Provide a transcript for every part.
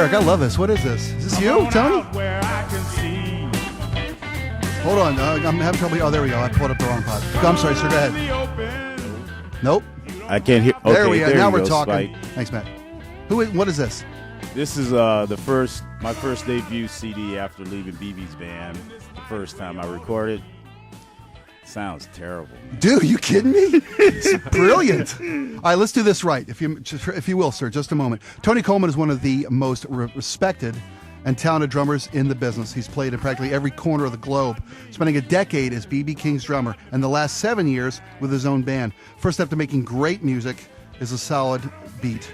Eric, I love this. What is this? Is this you, Tony? Hold on. I'm having trouble. Oh, there we go. I pulled up the wrong pod. I'm sorry, sir. Go ahead. Nope. I can't hear. Okay, there we go. Now we're talking. Spike. Thanks, Matt. What is this? This is my first debut CD after leaving BB's band. The first time I recorded. Sounds terrible, man. Dude, you kidding me? It's brilliant. All right, let's do this right, if you will, sir. Just a moment. Tony Coleman is one of the most respected and talented drummers in the business. He's played in practically every corner of the globe, spending a decade as B.B. King's drummer, and the last 7 years with his own band. First step to making great music is a solid beat.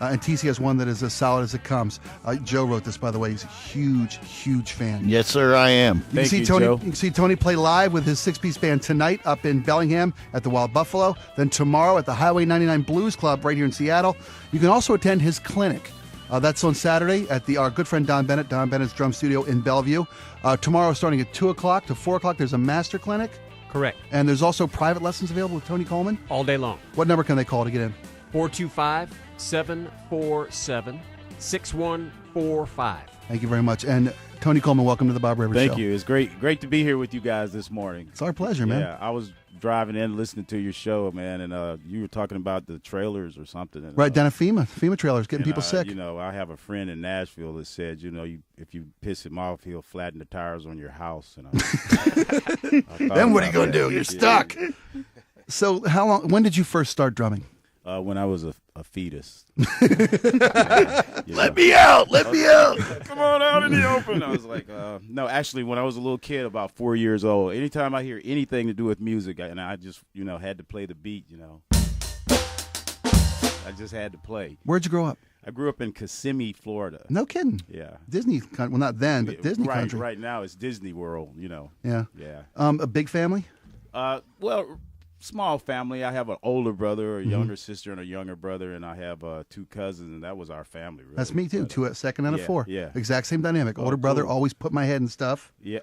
And TC has one that is as solid as it comes. Joe wrote this, by the way. He's a huge fan. Yes, sir, I am. Thank you, Tony, Joe. You can see Tony play live with his 6-piece band tonight up in Bellingham at the Wild Buffalo. Then tomorrow at the Highway 99 Blues Club right here in Seattle. You can also attend his clinic. That's on Saturday at our good friend Don Bennett's drum studio in Bellevue. Tomorrow starting at 2 o'clock to 4 o'clock, there's a master clinic. Correct. And there's also private lessons available with Tony Coleman. All day long. What number can they call to get in? 425-747-6145. Thank you very much. And Tony Coleman, welcome to the Bob Rivers Show. Thank you. It's great to be here with you guys this morning. It's our pleasure, man. Yeah, I was driving in listening to your show, man, and you were talking about the trailers or something. And, right down at FEMA trailers, getting people sick. You know, I have a friend in Nashville that said, you know, if you piss him off, he'll flatten the tires on your house. And then what are you going to do? You're stuck. So when did you first start drumming? When I was a fetus. Let me out! Come on out in the open. I was like, no, actually, when I was a little kid, about 4 years old, anytime I hear anything to do with music, and I just, had to play the beat, I just had to play. Where'd you grow up? I grew up in Kissimmee, Florida. No kidding. Yeah. Disney, well, not then, but Disney country. Right now, it's Disney World, Yeah. Yeah. A big family? Well, small family. I have an older brother, a younger sister, and a younger brother, and I have 2 cousins, and that was our family. Really. That's me too. 2 a second and a 4. Yeah. Exact same dynamic. Older brother always put my head in stuff. Yeah.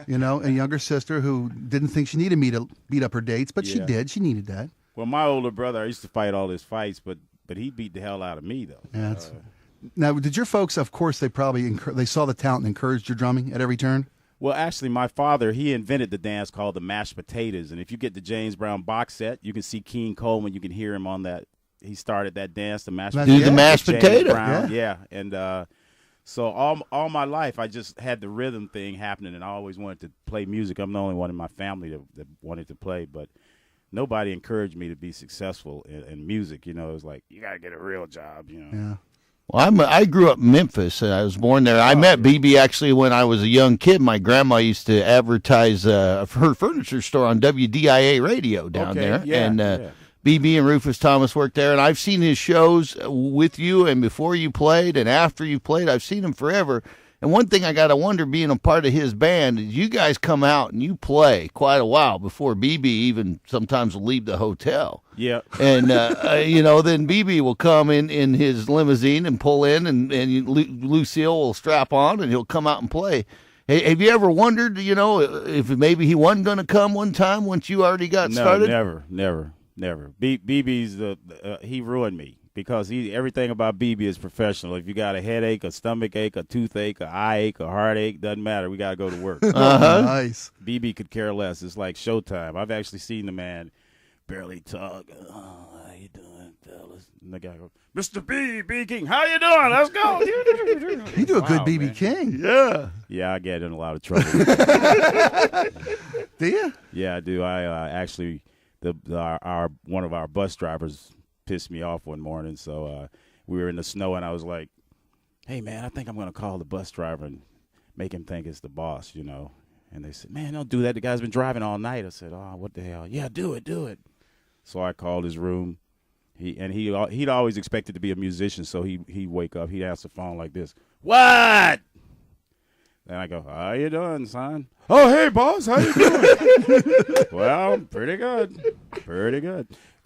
And younger sister who didn't think she needed me to beat up her dates, but she did. She needed that. Well, my older brother, I used to fight all his fights, but he beat the hell out of me though. Yeah. Now, did your folks? Of course, they probably they saw the talent and encouraged your drumming at every turn. Well, actually, my father, he invented the dance called the mashed potatoes. And if you get the James Brown box set, you can see King Coleman. You can hear him on that. He started that dance, the mashed Do the mashed potato. Yeah. And so all my life, I just had the rhythm thing happening, and I always wanted to play music. I'm the only one in my family that wanted to play, but nobody encouraged me to be successful in music. It was like, you got to get a real job, Yeah. Well, I grew up in Memphis. I was born there. I met BB actually when I was a young kid. My grandma used to advertise her furniture store on WDIA radio down there. Yeah, and BB and Rufus Thomas worked there. And I've seen his shows with you and before you played and after you played. I've seen him forever. And one thing I got to wonder, being a part of his band, is you guys come out and you play quite a while before BB even sometimes will leave the hotel. Yeah. And, then BB will come in his limousine and pull in, and Lucille will strap on, and he'll come out and play. Hey, have you ever wondered, if maybe he wasn't going to come one time once you already got started? Never. BB's he ruined me. Because everything about BB is professional. If you got a headache, a stomach ache, a toothache, a eye ache, a heartache, doesn't matter. We got to go to work. Nice. BB could care less. It's like showtime. I've actually seen the man barely talk. Oh, how you doing, fellas? And the guy goes, Mr. B King, how you doing? Let's go. You do a good BB King. Yeah. Yeah, I get in a lot of trouble. Do you? Yeah, I do. I actually, one of our bus drivers pissed me off one morning, so we were in the snow, and I was like, hey, man, I think I'm going to call the bus driver and make him think it's the boss, And they said, man, don't do that. The guy's been driving all night. I said, oh, what the hell? Yeah, do it. So I called his room. He'd always expected to be a musician, so he'd wake up. He'd answer the phone like this, what? Then I go, how you doing, son? Oh, hey, boss, how you doing? Well, pretty good.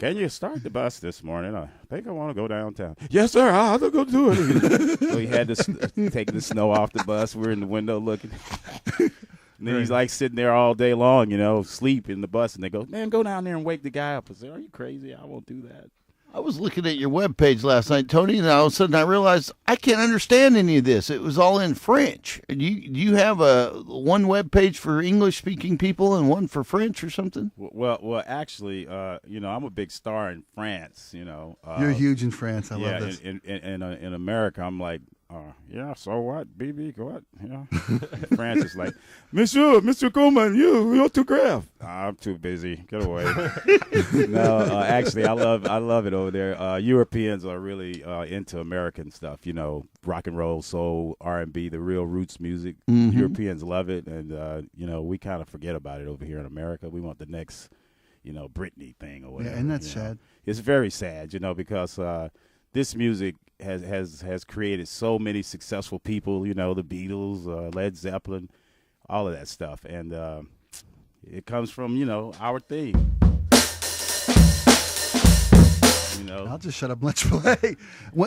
Can you start the bus this morning? I think I want to go downtown. Yes, sir, I'll go do it. So he had to take the snow off the bus. We're in the window looking. And then he's like sitting there all day long, sleep in the bus. And they go, man, go down there and wake the guy up. I said, are you crazy? I won't do that. I was looking at your webpage last night, Tony, and all of a sudden I realized I can't understand any of this. It was all in French. Do you have one webpage for English-speaking people and one for French or something? Well, actually, I'm a big star in France. You're huge in France. I love this. In America, I'm like, yeah. So what, BB? What? France is like, Monsieur Coleman, you autograph. I'm too busy. Get away. No, actually, I love it over there. Europeans are really into American stuff. Rock and roll, soul, R&B, the real roots music. Mm-hmm. Europeans love it, and we kind of forget about it over here in America. We want the next, Britney thing or whatever. Yeah, and that's sad. It's very sad, because this music has created so many successful people. The Beatles, Led Zeppelin, all of that stuff, and it comes from our theme. I'll just shut up and let you play.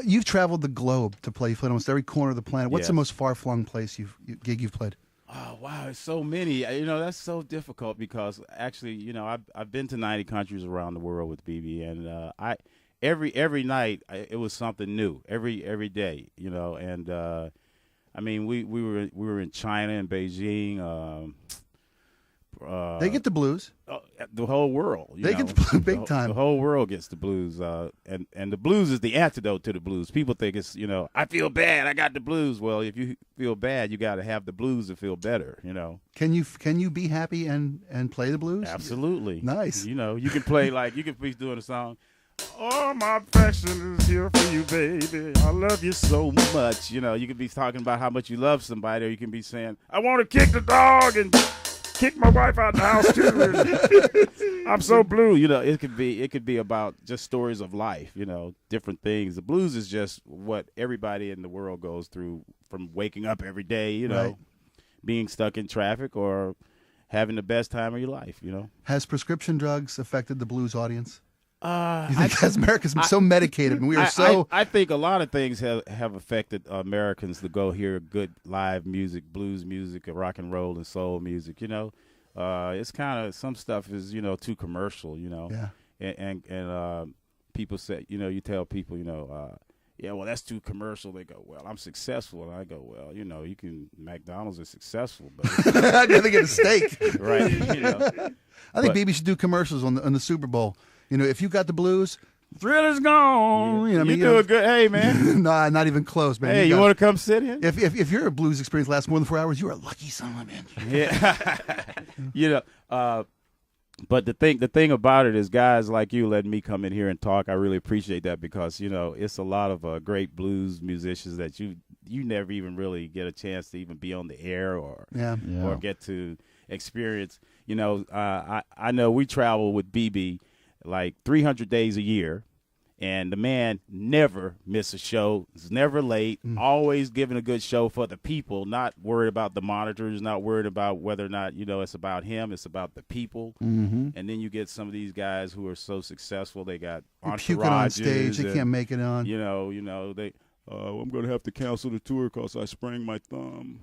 You've traveled the globe to play. You've played almost every corner of the planet. What's the most far-flung place gig you've played? Oh, wow, it's so many. That's so difficult because actually, I've been to 90 countries around the world with BB, and every night it was something new. Every day, and I mean, we were in China and Beijing. They get the blues. The whole world. They get the blues big time. The whole world gets the blues, and the blues is the antidote to the blues. People think it's I feel bad, I got the blues. Well, if you feel bad, you got to have the blues to feel better. Can you be happy and play the blues? Absolutely. Nice. You can play you can be doing a song. All my affection is here for you, baby. I love you so much. You can be talking about how much you love somebody, or you can be saying, I want to kick the dog and kick my wife out the house too. I'm so blue. It could be about just stories of life. Different things. The blues is just what everybody in the world goes through, from waking up every day. Right. Being stuck in traffic or having the best time of your life. Has prescription drugs affected the blues audience? You think because America's so medicated, and we are so. I think a lot of things have affected Americans to go hear good live music, blues music, rock and roll, and soul music. It's kind of, some stuff is too commercial. Yeah. And people say, you tell people, yeah, well, that's too commercial. They go, well, I'm successful, and I go, well, McDonald's is successful, but I'd rather get a steak, right? I think BB should do commercials on the Super Bowl. If you got the blues, Thrill is gone. You do a good. Hey, man. No, not even close, man. Hey, you want to come sit in? If your blues experience lasts more than 4 hours, you are a lucky son of a bitch. Yeah. But the thing about it is, guys like you letting me come in here and talk, I really appreciate that, because it's a lot of great blues musicians that you never even really get a chance to even be on the air or get to experience. I know we travel with BB like 300 days a year, and the man never miss a show. He's never late, always giving a good show for the people, not worried about the monitors, not worried about whether or not, it's about him, it's about the people. Mm-hmm. And then you get some of these guys who are so successful, they got entourages. Puking on stage, they can't make it on. They, I'm going to have to cancel the tour because I sprained my thumb.